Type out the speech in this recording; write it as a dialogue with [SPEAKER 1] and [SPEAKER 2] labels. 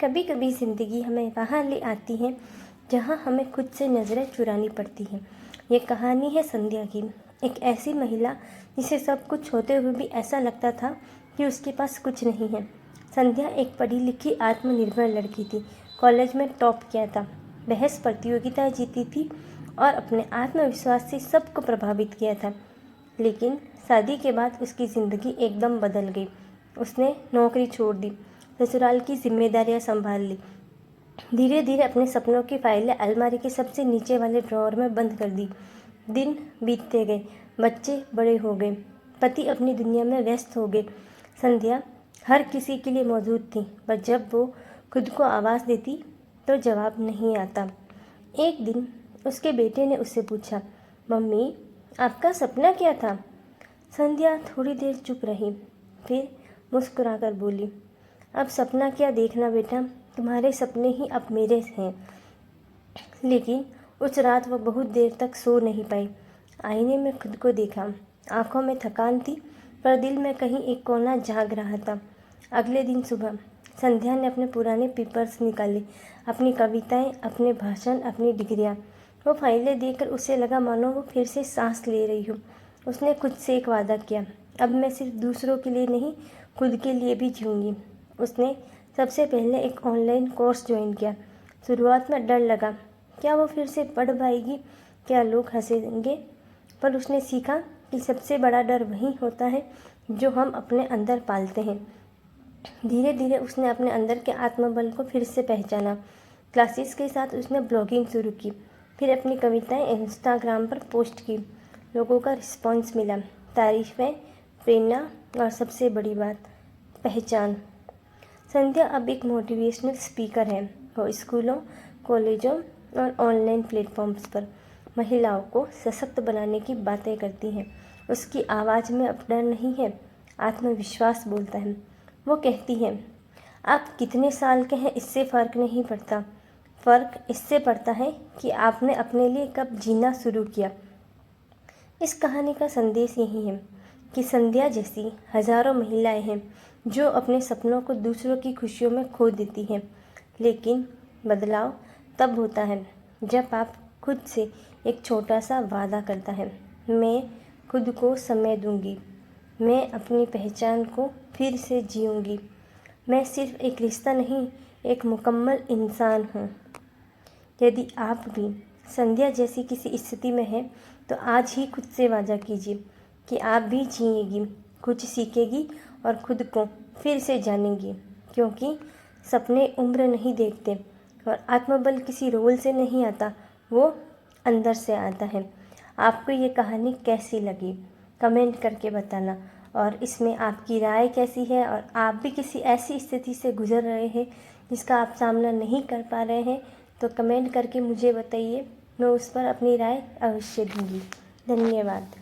[SPEAKER 1] कभी कभी ज़िंदगी हमें वहाँ ले आती है जहाँ हमें खुद से नज़रें चुरानी पड़ती हैं। ये कहानी है संध्या की, एक ऐसी महिला जिसे सब कुछ होते हुए भी ऐसा लगता था कि उसके पास कुछ नहीं है। संध्या एक पढ़ी लिखी आत्मनिर्भर लड़की थी। कॉलेज में टॉप किया था, बहस प्रतियोगिताएं जीती थी और अपने आत्मविश्वास से सबको प्रभावित किया था। लेकिन शादी के बाद उसकी ज़िंदगी एकदम बदल गई। उसने नौकरी छोड़ दी, ससुराल की जिम्मेदारियां संभाल ली, धीरे धीरे अपने सपनों की फाइलें अलमारी के सबसे नीचे वाले ड्रॉअर में बंद कर दी। दिन बीतते गए, बच्चे बड़े हो गए, पति अपनी दुनिया में व्यस्त हो गए। संध्या हर किसी के लिए मौजूद थी, पर जब वो खुद को आवाज़ देती तो जवाब नहीं आता। एक दिन उसके बेटे ने उससे पूछा, मम्मी आपका सपना क्या था? संध्या थोड़ी देर चुप रही, फिर मुस्कुराकर बोली, अब सपना क्या देखना बेटा, तुम्हारे सपने ही अब मेरे हैं। लेकिन उस रात वह बहुत देर तक सो नहीं पाई। आईने में खुद को देखा, आंखों में थकान थी, पर दिल में कहीं एक कोना जाग रहा था। अगले दिन सुबह संध्या ने अपने पुराने पेपर्स निकाले, अपनी कविताएं, अपने भाषण, अपनी डिग्रियां। वो फाइलें देखकर उसे लगा मानो वो फिर से सांस ले रही हो। उसने खुद से एक वादा किया, अब मैं सिर्फ दूसरों के लिए नहीं, खुद के लिए भी जीऊँगी। उसने सबसे पहले एक ऑनलाइन कोर्स ज्वाइन किया। शुरुआत में डर लगा, क्या वो फिर से पढ़ पाएगी, क्या लोग हंसेंगे, पर उसने सीखा कि सबसे बड़ा डर वही होता है जो हम अपने अंदर पालते हैं। धीरे धीरे उसने अपने अंदर के आत्मबल को फिर से पहचाना। क्लासेस के साथ उसने ब्लॉगिंग शुरू की, फिर अपनी कविताएं इंस्टाग्राम पर पोस्ट की। लोगों का रिस्पॉन्स मिला, तारीफ़ें, प्रेरणा और सबसे बड़ी बात, पहचान। संध्या अब एक मोटिवेशनल स्पीकर है। वो स्कूलों, कॉलेजों और ऑनलाइन प्लेटफॉर्म्स पर महिलाओं को सशक्त बनाने की बातें करती हैं। उसकी आवाज़ में अब डर नहीं है, आत्मविश्वास बोलता है। वो कहती है, आप कितने साल के हैं इससे फ़र्क नहीं पड़ता, फ़र्क इससे पड़ता है कि आपने अपने लिए कब जीना शुरू किया। इस कहानी का संदेश यही है कि संध्या जैसी हज़ारों महिलाएं हैं जो अपने सपनों को दूसरों की खुशियों में खो देती हैं। लेकिन बदलाव तब होता है जब आप खुद से एक छोटा सा वादा करता है, मैं खुद को समय दूंगी, मैं अपनी पहचान को फिर से जीऊँगी, मैं सिर्फ एक रिश्ता नहीं, एक मुकम्मल इंसान हूँ। यदि आप भी संध्या जैसी किसी स्थिति में हैं तो आज ही खुद से वादा कीजिए कि आप भी जिएगी, कुछ सीखेगी और खुद को फिर से जानेंगी। क्योंकि सपने उम्र नहीं देखते और आत्मबल किसी रोल से नहीं आता, वो अंदर से आता है। आपको ये कहानी कैसी लगी कमेंट करके बताना, और इसमें आपकी राय कैसी है, और आप भी किसी ऐसी स्थिति से गुजर रहे हैं जिसका आप सामना नहीं कर पा रहे हैं तो कमेंट करके मुझे बताइए, मैं उस पर अपनी राय अवश्य दूंगी। धन्यवाद।